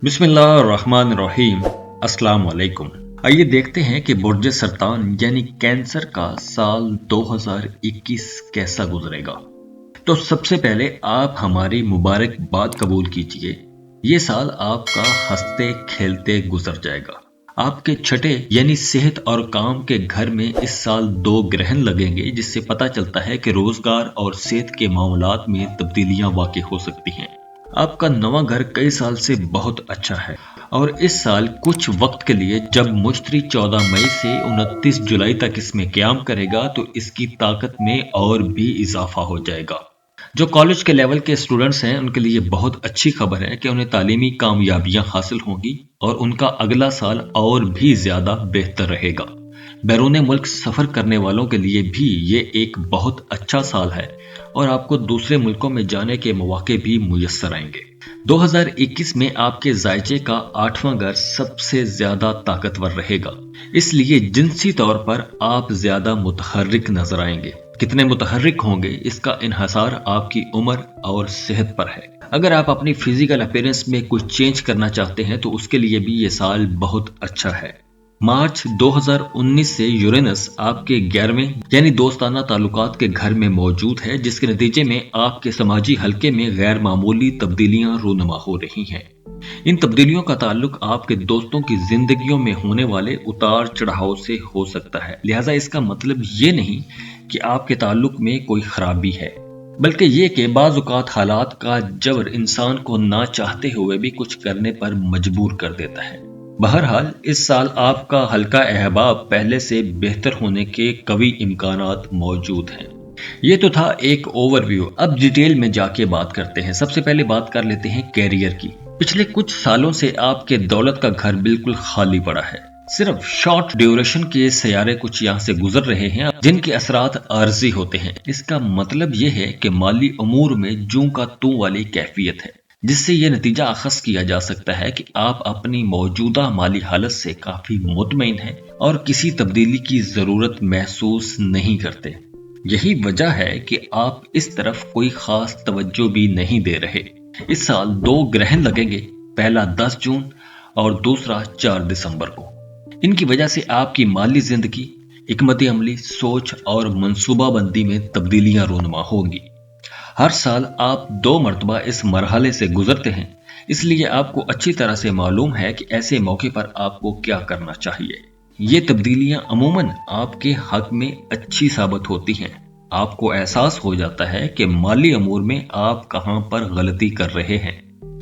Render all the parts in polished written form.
बिस्मिल्लाहिर्रहमानिर्रहीम। अस्सलाम वालेकुम। आइए देखते हैं कि बुर्ज सरतान यानी कैंसर का साल 2021 कैसा गुजरेगा। तो सबसे पहले आप हमारी मुबारकबाद कबूल कीजिए। ये साल आपका हंसते खेलते गुजर जाएगा। आपके छठे यानी सेहत और काम के घर में इस साल 2 ग्रहण लगेंगे, जिससे पता चलता है कि रोजगार और सेहत के मामलात में तब्दीलियां वाक़ई हो सकती हैं। आपका नवा घर कई साल से बहुत अच्छा है और इस साल कुछ वक्त के लिए जब मुश्तरी 14 मई से 29 जुलाई तक इसमें क़याम करेगा तो इसकी ताकत में और भी इजाफा हो जाएगा। जो कॉलेज के लेवल के स्टूडेंट्स हैं उनके लिए बहुत अच्छी खबर है कि उन्हें तालीमी कामयाबियां हासिल होंगी और उनका अगला साल और भी ज्यादा बेहतर रहेगा। बैरून मुल्क सफर करने वालों के लिए भी ये एक बहुत अच्छा साल है और आपको दूसरे मुल्कों में जाने के मौके भी मुयस्सर आएंगे। 2021 में आपके जायचे का 8वां घर सबसे ज्यादा ताकतवर रहेगा, इसलिए जिनसी तौर पर आप ज्यादा मुतहर्रिक नजर आएंगे। कितने मुतहर्रिक होंगे इसका इन्हसार आपकी उम्र और सेहत पर है। अगर आप अपनी फिजिकल अपीयरेंस में कुछ चेंज करना चाहते हैं तो उसके लिए भी ये साल बहुत अच्छा है। मार्च 2019 से यूरेनस आपके 11वें यानी दोस्ताना ताल्लुकात के घर में मौजूद है, जिसके नतीजे में आपके समाजी हलके में गैर मामूली तब्दीलियां रूनुमा हो रही हैं। इन तब्दीलियों का ताल्लुक आपके दोस्तों की जिंदगियों में होने वाले उतार चढ़ाव से हो सकता है, लिहाजा इसका मतलब ये नहीं कि आपके ताल्लुक में कोई खराबी है, बल्कि ये कि बाज़ औक़ात हालात का जबर इंसान को ना चाहते हुए भी कुछ करने पर मजबूर कर देता है। बहरहाल इस साल आपका हल्का अहबाब पहले से बेहतर होने के कवी इम्कानात मौजूद हैं। ये तो था एक ओवरव्यू। अब डिटेल में जाके बात करते हैं। सबसे पहले बात कर लेते हैं कैरियर की। पिछले कुछ सालों से आपके दौलत का घर बिल्कुल खाली पड़ा है। सिर्फ शॉर्ट ड्यूरेशन के सैयारे कुछ यहाँ से गुजर रहे हैं जिनके असरात आर्जी होते हैं। इसका मतलब ये है कि माली अमूर में जूं का तू वाली कैफियत है, जिससे यह नतीजा अखज़ किया जा सकता है कि आप अपनी मौजूदा माली हालत से काफी मुतमईन हैं और किसी तब्दीली की जरूरत महसूस नहीं करते। यही वजह है कि आप इस तरफ कोई खास तवज्जो भी नहीं दे रहे। इस साल 2 ग्रहण लगेंगे, पहला 10 जून और दूसरा 4 दिसंबर को। इनकी वजह से आपकी माली जिंदगी, हिकमत अमली, सोच और मंसूबाबंदी में तब्दीलियां रूनुमा होंगी। हर साल आप 2 मरतबा इस मरहले से गुजरते हैं, इसलिए आपको अच्छी तरह से मालूम है कि ऐसे मौके पर आपको क्या करना चाहिए। ये तब्दीलियां अमूमन आपके हक में अच्छी साबित होती हैं। आपको एहसास हो जाता है कि माली अमूर में आप कहां पर गलती कर रहे हैं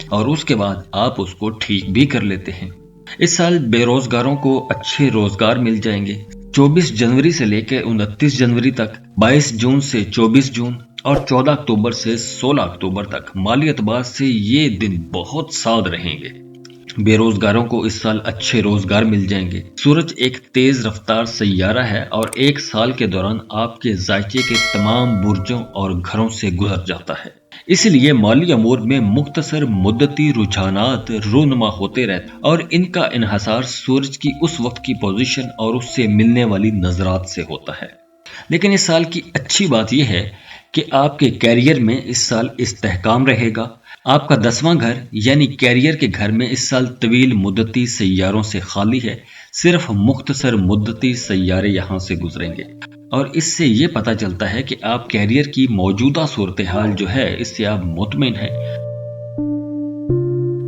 और उसके बाद आप उसको ठीक भी कर लेते हैं। इस साल बेरोजगारों को अच्छे रोजगार मिल जाएंगे। 24 जनवरी से लेकर 29 जनवरी तक, 22 जून से 24 जून और 14 अक्टूबर से 16 अक्टूबर तक माली एतबार से ये दिन बहुत साद रहेंगे। बेरोजगारों को इस साल अच्छे रोजगार मिल जाएंगे। सूरज एक तेज रफ्तार सैयारा है और एक साल के दौरान आपके जायचे के तमाम बुर्जों और घरों से गुजर जाता है। इसलिए माली अमूर में मुख्तसर मुद्दती रुझानात रूनुमा होते रहते और इनका इन्हसार सूरज की उस वक्त की पोजीशन और उससे मिलने वाली नजरात से होता है। लेकिन इस साल की अच्छी बात यह है कि आपके कैरियर में इस साल इस्तेहकाम रहेगा। आपका 10वां घर यानी कैरियर के घर में इस साल तवील मुद्दती सैयारों से खाली है। सिर्फ मुख्तसर मुद्दती सैयारे यहाँ से गुजरेंगे और इससे ये पता चलता है कि आप कैरियर की मौजूदा सूरत हाल जो है इससे आप मुतमिन हैं।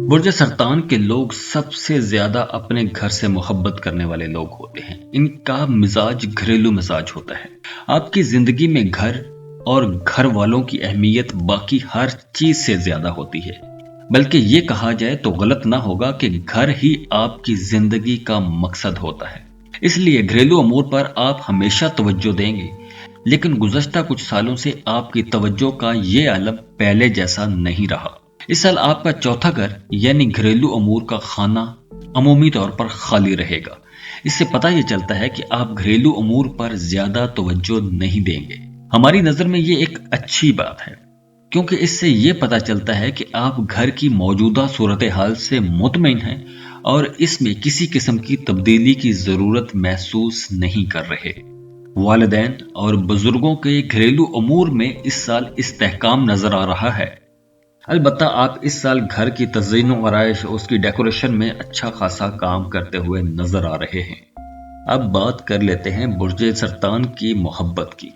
बुर्ज सरतान के लोग सबसे ज्यादा अपने घर से मोहब्बत करने वाले लोग होते हैं। इनका मिजाज घरेलू मिजाज होता है। आपकी जिंदगी में घर और घर वालों की अहमियत बाकी हर चीज से ज्यादा होती है, बल्कि ये कहा जाए तो गलत ना होगा कि घर ही आपकी जिंदगी का मकसद होता है। इसलिए घरेलू अमूर पर आप हमेशा तवज्जो देंगे, लेकिन गुज़श्ता कुछ सालों से आपकी तवज्जो का ये आलम पहले जैसा नहीं रहा। इस साल आपका चौथा घर यानी घरेलू अमूर का खाना अमूमी तौर पर खाली रहेगा। इससे पता ये चलता है कि आप घरेलू अमूर पर ज्यादा तवज्जो नहीं देंगे। हमारी नजर में ये एक अच्छी बात है, क्योंकि इससे ये पता चलता है कि आप घर की मौजूदा सूरत हाल से मुतमईन हैं और इसमें किसी किस्म की तब्दीली की जरूरत महसूस नहीं कर रहे। वालिदैन और बुजुर्गों के घरेलू अमूर में इस साल इस्तेहकाम नजर आ रहा है। البتہ آپ اس سال گھر کی تزئین و آرائش اور اس کی ڈیکوریشن میں اچھا خاصا کام کرتے ہوئے نظر آ رہے ہیں۔ اب بات کر لیتے ہیں برج سرطان کی محبت کی۔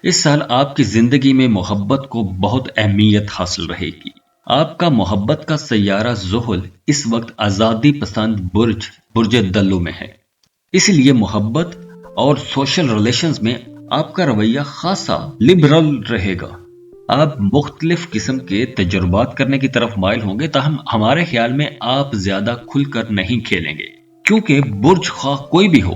اس سال آپ کی زندگی میں محبت کو بہت اہمیت حاصل رہے گی۔ آپ کا محبت کا سیارہ زحل اس وقت آزادی پسند برج دلو میں ہے، اس لیے محبت اور سوشل ریلیشنز میں آپ کا رویہ خاصا لبرل رہے گا۔ آپ مختلف قسم کے تجربات کرنے کی طرف مائل ہوں گے، تاہم ہمارے خیال میں آپ زیادہ کھل کر نہیں کھیلیں گے، کیونکہ برج خواہ کوئی بھی ہو،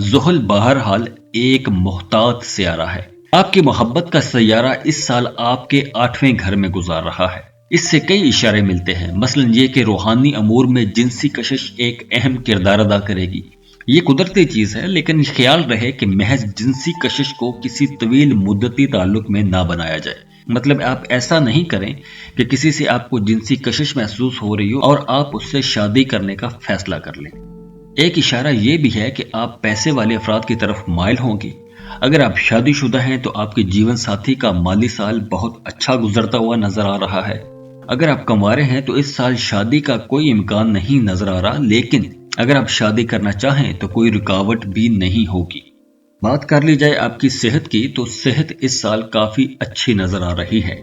زحل بہرحال ایک محتاط سیارہ ہے۔ آپ کی محبت کا سیارہ اس سال آپ کے 8ویں گھر میں گزار رہا ہے۔ اس سے کئی اشارے ملتے ہیں، مثلا یہ کہ روحانی امور میں جنسی کشش ایک اہم کردار ادا کرے گی۔ یہ قدرتی چیز ہے، لیکن خیال رہے کہ محض جنسی کشش کو کسی طویل مدتی تعلق میں نہ بنایا جائے۔ مطلب آپ ایسا نہیں کریں کہ کسی سے آپ کو جنسی کشش محسوس ہو رہی ہو اور آپ اس سے شادی کرنے کا فیصلہ کر لیں۔ ایک اشارہ یہ بھی ہے کہ آپ پیسے والے افراد کی طرف مائل ہوں گے۔ اگر آپ شادی شدہ ہیں تو آپ کے جیون ساتھی کا مالی سال بہت اچھا گزرتا ہوا نظر آ رہا ہے۔ اگر آپ کنوارے ہیں تو اس سال شادی کا کوئی امکان نہیں نظر آ رہا، لیکن اگر آپ شادی کرنا چاہیں تو کوئی رکاوٹ بھی نہیں ہوگی۔ بات کر لی جائے آپ کی صحت کی تو صحت اس سال کافی اچھی نظر آ رہی ہے۔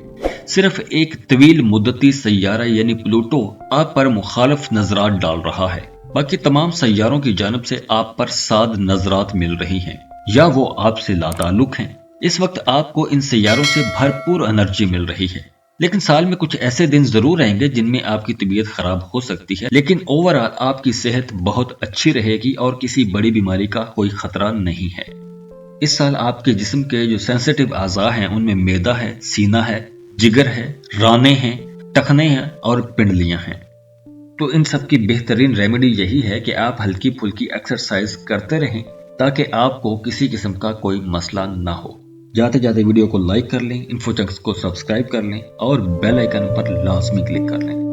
صرف ایک طویل مدتی سیارہ یعنی پلوٹو آپ پر مخالف نظرات ڈال رہا ہے، باقی تمام سیاروں کی جانب سے آپ پر سعد نظرات مل رہی ہیں یا وہ آپ سے لا تعلق ہیں۔ اس وقت آپ کو ان سیاروں سے بھرپور انرجی مل رہی ہے، لیکن سال میں کچھ ایسے دن ضرور رہیں گے جن میں آپ کی طبیعت خراب ہو سکتی ہے، لیکن اوورآل آپ کی صحت بہت اچھی رہے گی اور کسی بڑی بیماری کا کوئی خطرہ نہیں ہے۔ اس سال آپ کے جسم کے جو سینسٹیو اعضاء ہیں ان میں معدہ ہے، سینہ ہے، جگر ہے، رانے ہیں، ٹخنے ہیں اور پنڈلیاں ہیں۔ تو ان سب کی بہترین ریمیڈی یہی ہے کہ آپ ہلکی پھلکی ایکسرسائز کرتے رہیں تاکہ آپ کو کسی قسم کا کوئی مسئلہ نہ ہو۔ جاتے جاتے ویڈیو کو لائک کر لیں، انفو چنکس کو سبسکرائب کر لیں اور بیل آئیکن پر لازمی کلک کر لیں۔